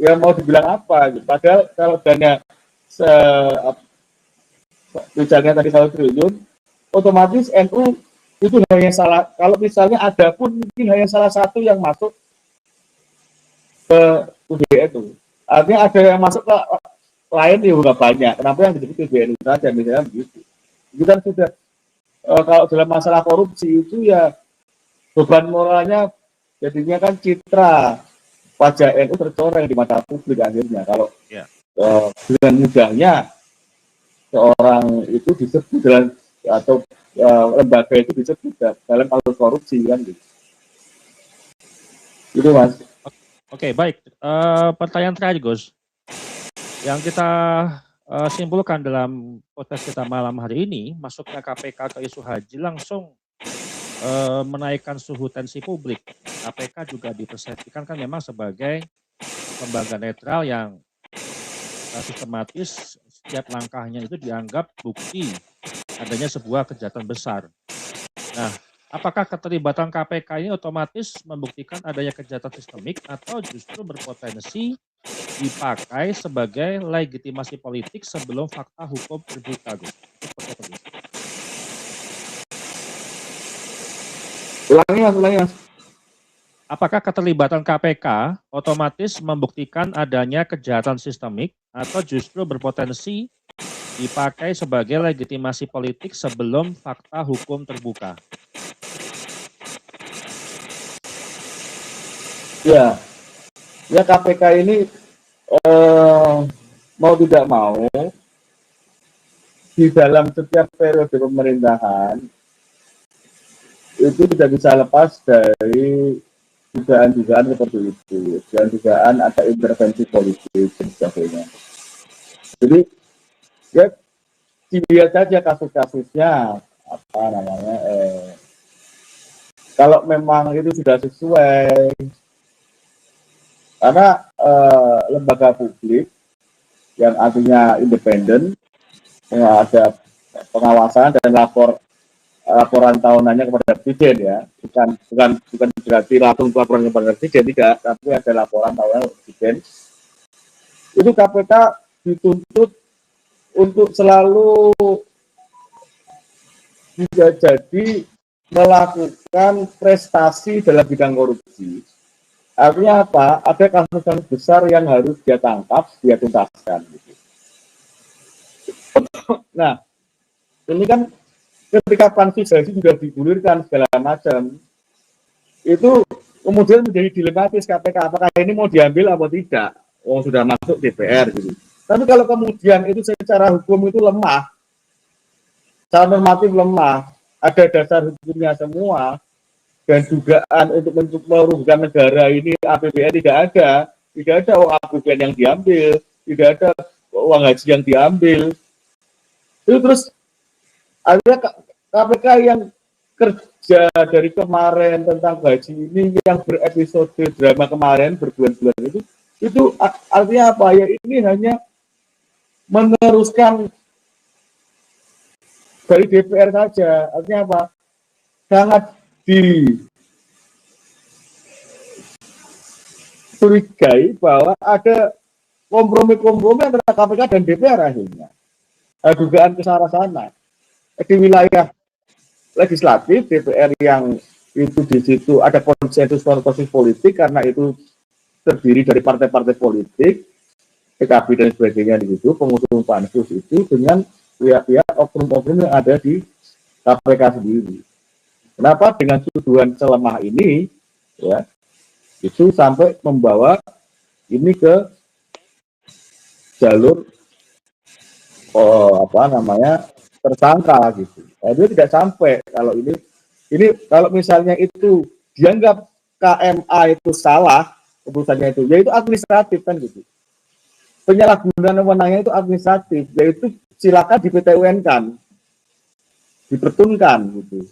ya mau dibilang apa? Gitu. Padahal kalau dana misalnya tadi 1 triliun, otomatis NU itu hanya salah. Kalau misalnya ada pun mungkin hanya salah satu yang masuk ke PBNU. Artinya ada yang masuk ke lain juga banyak. Kenapa yang disebut PBNU saja misalnya begitu? Itu kan sudah kalau dalam masalah korupsi itu ya beban moralnya jadinya kan citra wajah NU tercoreng di mata publik akhirnya. Kalau dengan mudahnya seorang itu disebut dalam atau lembaga itu disebut dalam kasus korupsi kan gitu. Itu Mas. Oke, baik. Pertanyaan terakhir Gus, yang kita simpulkan dalam podcast kita malam hari ini, masuknya KPK ke isu haji langsung menaikkan suhu tensi publik. KPK juga dipersepsikan kan memang sebagai lembaga netral yang sistematis, setiap langkahnya itu dianggap bukti adanya sebuah kejahatan besar. Nah, apakah keterlibatan KPK ini otomatis membuktikan adanya kejahatan sistemik atau justru berpotensi dipakai sebagai legitimasi politik sebelum fakta hukum terbuka, Gus? Ulangi mas. apakah keterlibatan KPK otomatis membuktikan adanya kejahatan sistemik atau justru berpotensi dipakai sebagai legitimasi politik sebelum fakta hukum terbuka? Ya, ya KPK ini mau tidak mau di dalam setiap periode pemerintahan itu tidak bisa lepas dari dugaan-dugaan seperti itu, dugaan ada intervensi politik dan sebagainya. Jadi ya dilihat saja kasus-kasusnya apa namanya, kalau memang itu sudah sesuai, karena lembaga publik yang artinya independen, ada pengawasan dan laporan tahunannya kepada presiden, ya, bukan berarti langsung laporan kepada presiden, tidak, tapi ada laporan tahunan kepada presiden. Itu KPK dituntut untuk selalu bisa jadi melakukan prestasi dalam bidang korupsi. Artinya apa? Ada kasus-kasus besar yang harus dia tangkap, dia tuntaskan. Gitu. Nah, ini kan ketika pansus sudah digulirkan segala macam, itu kemudian menjadi dilematis KPK, apakah ini mau diambil atau tidak? Oh, sudah masuk DPR gitu. Tapi kalau kemudian itu secara hukum itu lemah, secara normatif lemah, ada dasar hukumnya semua, dan dugaan untuk merugikan negara ini APBN tidak ada uang APBN yang diambil, tidak ada uang haji yang diambil. Itu terus ada KPK yang kerja dari kemarin tentang gaji ini yang berepisode drama kemarin berbulan-bulan itu artinya apa ya, ini hanya meneruskan dari DPR saja. Artinya apa? Sangat dicurigai bahwa ada kompromi-kompromi antara KPK dan DPR akhirnya. Dugaan ke arah sana. Di wilayah legislatif, DPR yang itu di situ ada konsensus politik karena itu terdiri dari partai-partai politik, PKB dan sebagainya di situ, pengusung pansus itu dengan pihak-pihak oknum-oknum yang ada di KPK sendiri. Kenapa dengan tuduhan selemah ini, ya, itu sampai membawa ini ke jalur tersangka gitu. Nah, itu tidak sampai kalau ini kalau misalnya itu dianggap KMA itu salah keputusannya itu, yaitu administratif kan gitu. Penyalahgunaan wewenangnya itu administratif, yaitu silakan di PT-UN kan, dipertunkan gitu.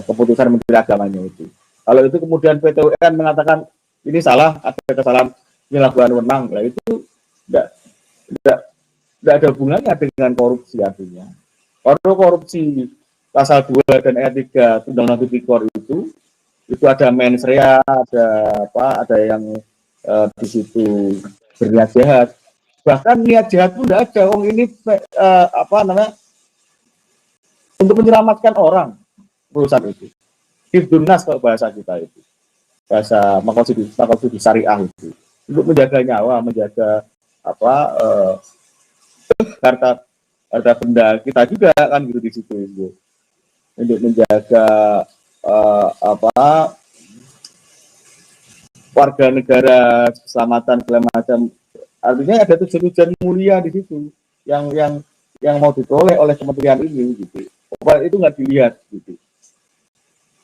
Keputusan Menteri Agamanya itu. Kalau itu kemudian PT-UN mengatakan ini salah, ada kesalahan penyalahgunaan wewenang, lah itu tidak ada hubungannya dengan korupsi artinya. Kalau korupsi pasal 2 dan ayat 3 Undang-Undang Tipikor itu ada mens rea, ada yang di situ berniat jahat. Bahkan niat jahat pun tidak ada. Ini untuk menyelamatkan orang perusahaan itu. Hifdunnas kalau bahasa kita itu. Bahasa Makonstitusi Syariah itu. Untuk menjaga nyawa, menjaga harta benda kita juga kan gitu di situ itu. Untuk menjaga warga negara, keselamatan segala macam. Artinya ada tujuan mulia di situ yang mau diperoleh oleh kementerian ini gitu. Itu nggak dilihat gitu.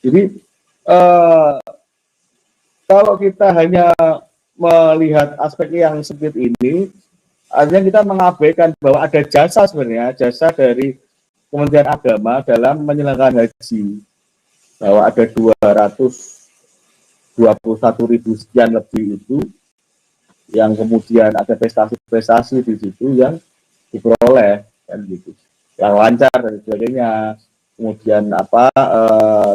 Jadi kalau kita hanya melihat aspek yang sempit ini, artinya kita mengabaikan bahwa ada jasa sebenarnya, jasa dari Kementerian Agama dalam menyelenggarakan haji, bahwa ada 221.000 sekian lebih itu, yang kemudian ada prestasi-prestasi di situ yang diperoleh kan gitu, yang lancar dan sebagainya. Kemudian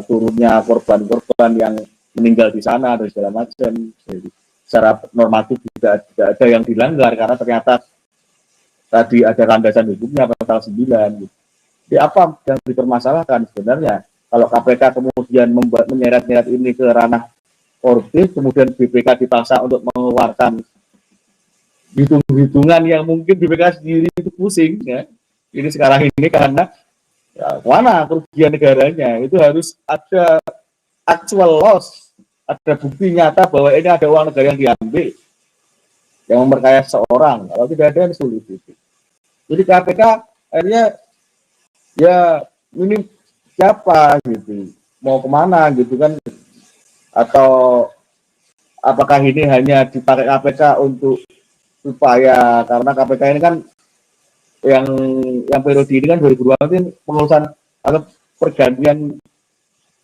turunnya korban-korban yang meninggal di sana dan segala macam. Jadi, secara normatif tidak ada yang dilanggar karena ternyata tadi ada landasan hukumnya pasal 9 gitu. Jadi apa yang dipermasalahkan sebenarnya Kalau KPK kemudian menyeret-nyeret ini ke ranah koruptif, kemudian BPK dipaksa untuk mengeluarkan hitung-hitungan yang mungkin BPK sendiri itu pusing ya. Ini sekarang ini karena ya, mana kerugian negaranya, itu harus ada actual loss, ada bukti nyata bahwa ini ada uang negara yang diambil, yang memperkaya seorang. Kalau tidak ada, sulit itu. Jadi KPK akhirnya ya ini siapa gitu, mau kemana gitu kan, atau apakah ini hanya dipakai KPK untuk supaya, karena KPK ini kan yang periode ini kan 2020 ini pengurusan atau pergantian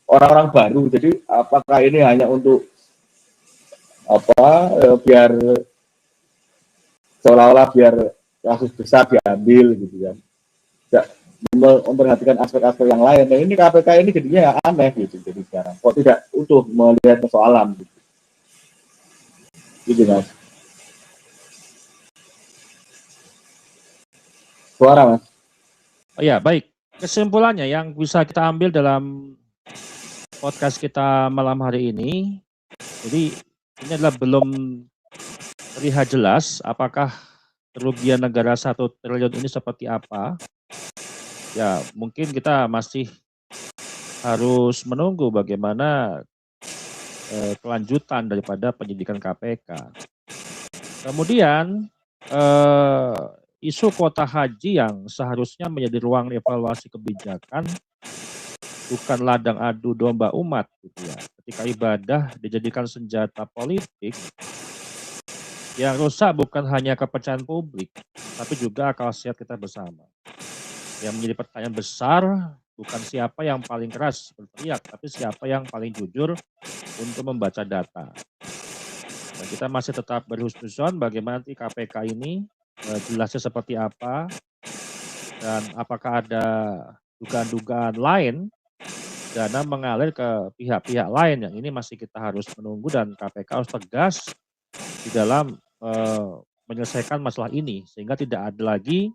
orang-orang baru, jadi apakah ini hanya untuk biar seolah-olah biar kasus besar diambil gitu kan, tidak memperhatikan aspek-aspek yang lain. Nah, ini KPK ini jadinya aneh gitu, jadi sekarang kok tidak utuh melihat persoalan gitu mas. Suara mas. Oh ya, baik. Kesimpulannya yang bisa kita ambil dalam podcast kita malam hari ini, jadi ini adalah belum terlihat jelas apakah kerugian negara 1 triliun ini seperti apa. Ya, mungkin kita masih harus menunggu bagaimana kelanjutan daripada penyidikan KPK. Kemudian isu kuota haji yang seharusnya menjadi ruang evaluasi kebijakan bukan ladang adu domba umat gitu ya. Ketika ibadah dijadikan senjata politik, yang rusak bukan hanya kepercayaan publik, tapi juga akal sehat kita bersama. Yang menjadi pertanyaan besar bukan siapa yang paling keras berteriak, tapi siapa yang paling jujur untuk membaca data. Dan kita masih tetap berhusnuzon bagaimana nanti KPK ini jelasnya seperti apa, dan apakah ada dugaan-dugaan lain dana mengalir ke pihak-pihak lain, yang ini masih kita harus menunggu, dan KPK harus tegas di dalam menyelesaikan masalah ini sehingga tidak ada lagi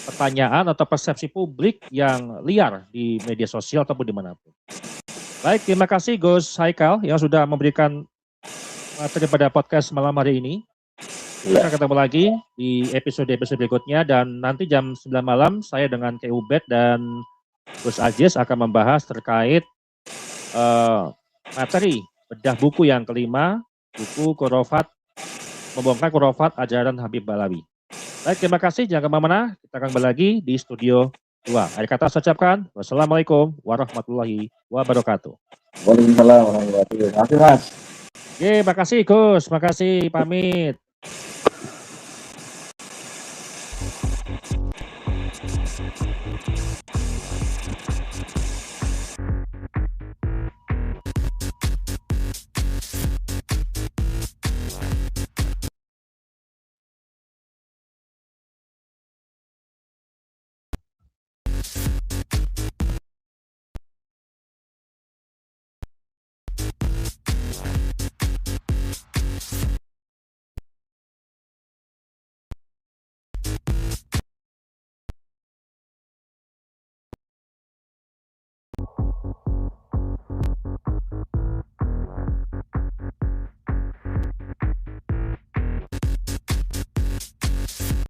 pertanyaan atau persepsi publik yang liar di media sosial ataupun dimanapun. Baik, terima kasih Gus Haikal yang sudah memberikan materi pada podcast malam hari ini. Kita akan ketemu lagi di episode-episode berikutnya, dan nanti jam 9 malam saya dengan K. Ubed dan Gus Aziz akan membahas terkait materi bedah buku yang kelima, buku Khurafat, membongkar khurafat ajaran Habib Balawi. Baik, terima kasih, jangan kemana-mana, kita akan kembali lagi di studio 2. Akhir kata saya ucapkan, wassalamualaikum warahmatullahi wabarakatuh. Waalaikumsalam warahmatullahi wabarakatuh. Terima kasih mas. Oke, makasih Gus, makasih, pamit.